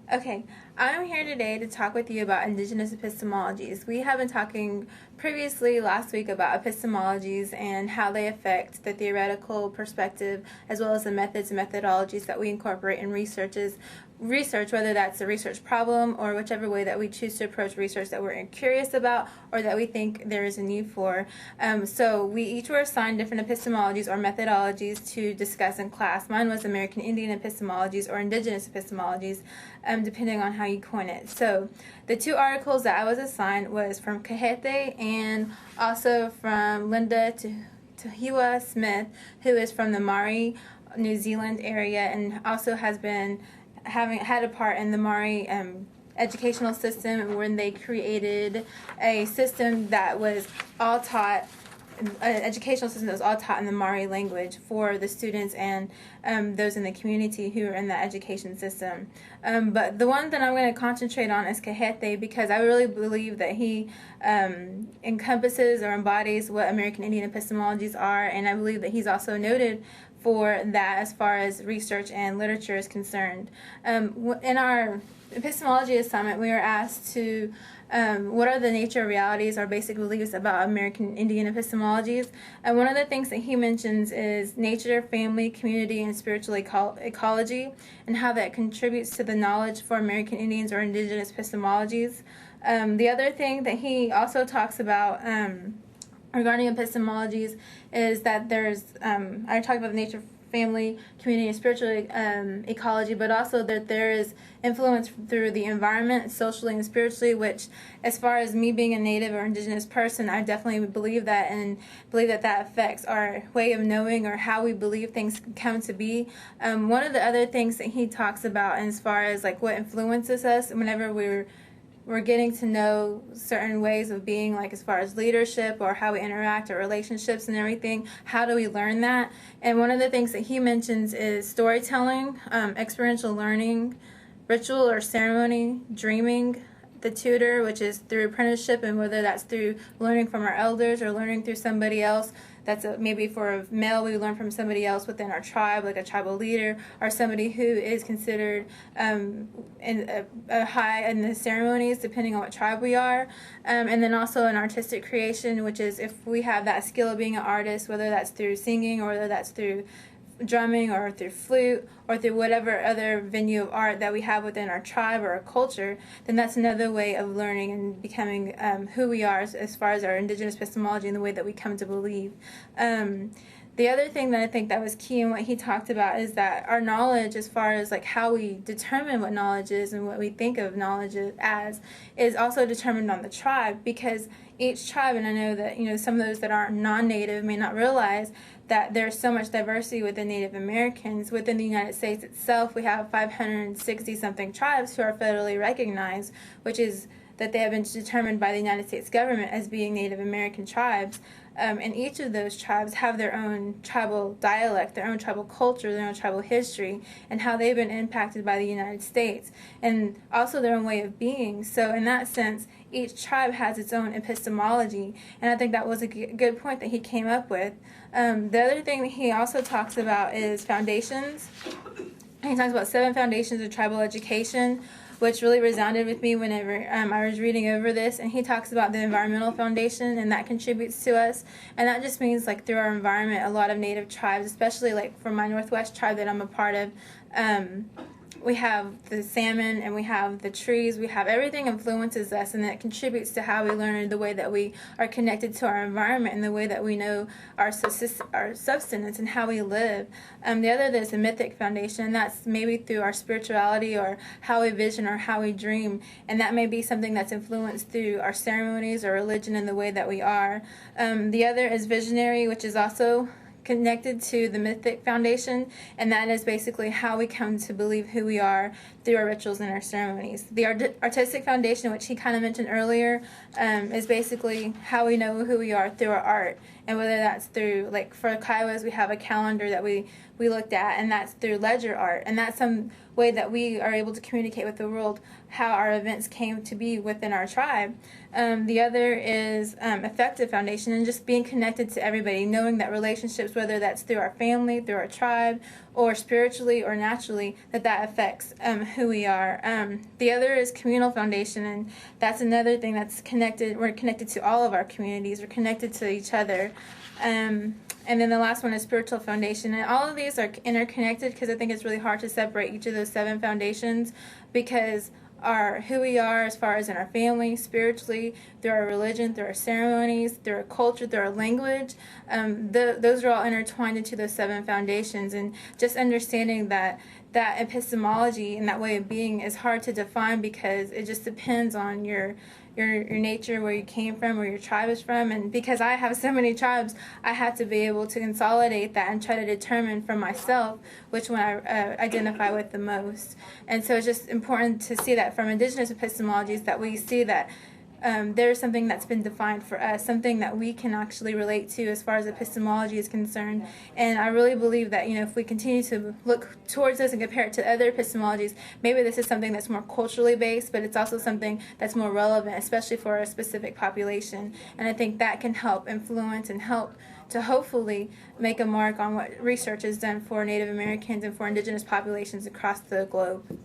Okay, I'm here today to talk with you about Indigenous epistemologies. We have been talking previously last week about epistemologies and how they affect the theoretical perspective as well as the methods and methodologies that we incorporate in research, whether that's a research problem or whichever way that we choose to approach research that we're curious about or that we think there is a need for. So we each were assigned different epistemologies or methodologies to discuss in class. Mine was American Indian epistemologies or Indigenous epistemologies, depending on how you coin it. So the two articles that I was assigned was from Kahete and also from Linda Tahiwa Smith, who is from the Maori, New Zealand area, and also has been had a part in the Maori educational system when they created a system that was all taught, an educational system that was all taught in the Maori language for the students and those in the community who are in that education system. But the one that I'm going to concentrate on is Kahete, because I really believe that he encompasses or embodies what American Indian epistemologies are, and I believe that he's also noted for that as far as research and literature is concerned. In our epistemology assignment, we were asked to what are the nature of realities, our basic beliefs about American Indian epistemologies. And one of the things that he mentions is nature, family, community, and spiritual ecology, and how that contributes to the knowledge for American Indians or Indigenous epistemologies. The other thing that he also talks about regarding epistemologies is that there's, I talked about nature, family, community, and spiritual ecology, but also that there is influence through the environment, socially and spiritually, which, as far as me being a Native or Indigenous person, I definitely believe that, and believe that that affects our way of knowing or how we believe things come to be. One of the other things that he talks about as far as like what influences us whenever we're getting to know certain ways of being, like as far as leadership or how we interact or relationships and everything, how do we learn that? And one of the things that he mentions is storytelling, experiential learning, ritual or ceremony, dreaming, the tutor, which is through apprenticeship, and whether that's through learning from our elders or learning through somebody else. That's maybe for a male, we learn from somebody else within our tribe, like a tribal leader, or somebody who is considered in a high in the ceremonies, depending on what tribe we are. And then also an artistic creation, which is if we have that skill of being an artist, whether that's through singing or whether that's through drumming or through flute or through whatever other venue of art that we have within our tribe or our culture, then that's another way of learning and becoming who we are as far as our Indigenous epistemology and the way that we come to believe. The other thing that I think that was key in what he talked about is that our knowledge, as far as like how we determine what knowledge is and what we think of knowledge as, is also determined on the tribe, because each tribe, and I know that some of those that aren't non-Native may not realize that there's so much diversity within Native Americans. Within the United States itself, we have 560-something tribes who are federally recognized, which is that they have been determined by the United States government as being Native American tribes. And each of those tribes have their own tribal dialect, their own tribal culture, their own tribal history, and how they've been impacted by the United States, and also their own way of being. So in that sense, each tribe has its own epistemology, and I think that was a good point that he came up with. The other thing that he also talks about is foundations. He talks about 7 foundations of tribal education, which really resounded with me whenever I was reading over this. And he talks about the environmental foundation, and that contributes to us. And that just means, like, through our environment, a lot of Native tribes, especially like from my Northwest tribe that I'm a part of, we have the salmon and we have the trees, we have everything influences us, and that contributes to how we learn, the way that we are connected to our environment and the way that we know our subsistence and how we live. The other is a mythic foundation, and that's maybe through our spirituality or how we vision or how we dream, and that may be something that's influenced through our ceremonies or religion and the way that we are. The other is visionary, which is also connected to the mythic foundation, and that is basically how we come to believe who we are through our rituals and our ceremonies. The artistic foundation, which he kind of mentioned earlier, is basically how we know who we are through our art, and whether that's through, like for Kiowas, we have a calendar that we looked at, and that's through ledger art, and that's some way that we are able to communicate with the world how our events came to be within our tribe. The other is affective foundation, and just being connected to everybody, knowing that relationships, whether that's through our family, through our tribe, or spiritually or naturally, that affects who we are. The other is communal foundation, and that's another thing that's connected. We're connected to all of our communities. We're connected to each other. And then the last one is spiritual foundation. And all of these are interconnected because I think it's really hard to separate each of those 7 foundations, because who we are as far as in our family, spiritually, through our religion, through our ceremonies, through our culture, through our language, those are all intertwined into those 7 foundations. And just understanding that epistemology and that way of being is hard to define, because it just depends on your nature, where you came from, where your tribe is from. And because I have so many tribes, I have to be able to consolidate that and try to determine for myself which one I identify with the most. And so it's just important to see that from Indigenous epistemologies, that we see that there's something that's been defined for us, something that we can actually relate to as far as epistemology is concerned. And I really believe that, if we continue to look towards this and compare it to other epistemologies, maybe this is something that's more culturally based, but it's also something that's more relevant, especially for a specific population. And I think that can help influence and help to hopefully make a mark on what research is done for Native Americans and for Indigenous populations across the globe.